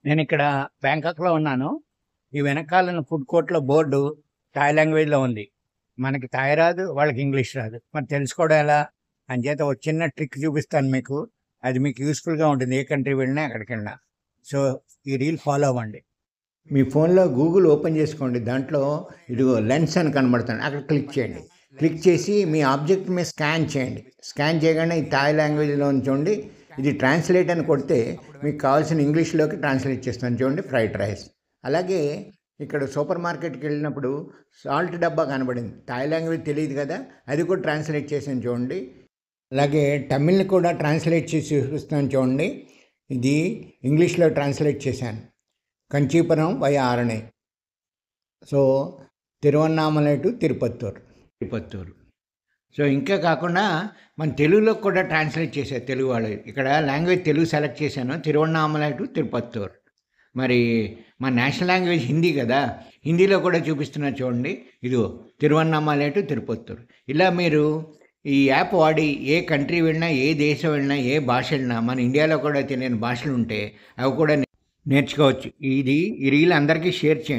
నేనిక్కడ బ్యాంకాక్‌లో ఉన్నాను. ఈ వెనకాలన ఫుడ్ కోర్ట్‌లో బోర్డు థాయ్ లాంగ్వేజ్‌లో ఉంది. మనకి థాయ్ రాదు, వాళ్ళకి ఇంగ్లీష్ రాదు. మరి తెలుసుకోవడం ఎలా? అంచేత ఒక చిన్న ట్రిక్ చూపిస్తాను మీకు. అది మీకు యూజ్‌ఫుల్‌గా ఉంటుంది. ఏ కంట్రీ వెళ్ళినా, ఎక్కడికెళ్ళినా. సో, ఈ రీల్ ఫాలో అవ్వండి. మీ ఫోన్‌లో గూగుల్ ఓపెన్ చేసుకోండి. దాంట్లో ఇదిగో లెన్స్ అని కనబడుతుంది. అక్కడ క్లిక్ చేయండి. క్లిక్ చేసి మీ ఆబ్జెక్ట్ మీద స్కాన్ చేయండి. స్కాన్ చేయగానే ఈ థాయ్ లాంగ్వేజ్‌లో చూడండి. ఇది ట్రాన్స్లేట్ అని కొడితే మీకు కావాల్సిన ఇంగ్లీష్‌లోకి ట్రాన్స్లేట్ చేస్తాను చూడండి, ఫ్రైడ్ రైస్. అలాగే ఇక్కడ సూపర్ మార్కెట్‌కి వెళ్ళినప్పుడు సాల్ట్ డబ్బా కనబడింది. థాయ్ లాంగ్వేజ్ తెలియదు కదా, అది కూడా ట్రాన్స్లేట్ చేసాను చూడండి. అలాగే తమిళ్ని కూడా ట్రాన్స్లేట్ చేసి చూపిస్తాను చూడండి. ఇది ఇంగ్లీష్లో ట్రాన్స్లేట్ చేశాను. Kanchipuram via Arani. So Tiruvannamalai to Tirupattur. So ఇంకా కాకుండా మన తెలుగులో కూడా ట్రాన్స్లేట్ చేశారు తెలుగు వాళ్ళు. ఇక్కడ లాంగ్వేజ్ తెలుగు సెలెక్ట్ చేశాను, తిరువన్నామలై టు తిరుపత్తూరు. మరి మన నేషనల్ లాంగ్వేజ్ హిందీ కదా, హిందీలో కూడా చూపిస్తున్నా చూడండి. ఇదిగో తిరువన్నామలై టు తిరుపత్తూరు. ఇలా మీరు ఈ యాప్ వాడి ఏ కంట్రీ వెళ్ళినా, ఏ దేశం వెళ్ళినా, ఏ భాష వెళ్ళినా, మన ఇండియాలో కూడా తెలియని భాషలు ఉంటే అవి కూడా నేర్చుకోవచ్చు. ఈ రీల్ అందరికీ షేర్ చేయండి.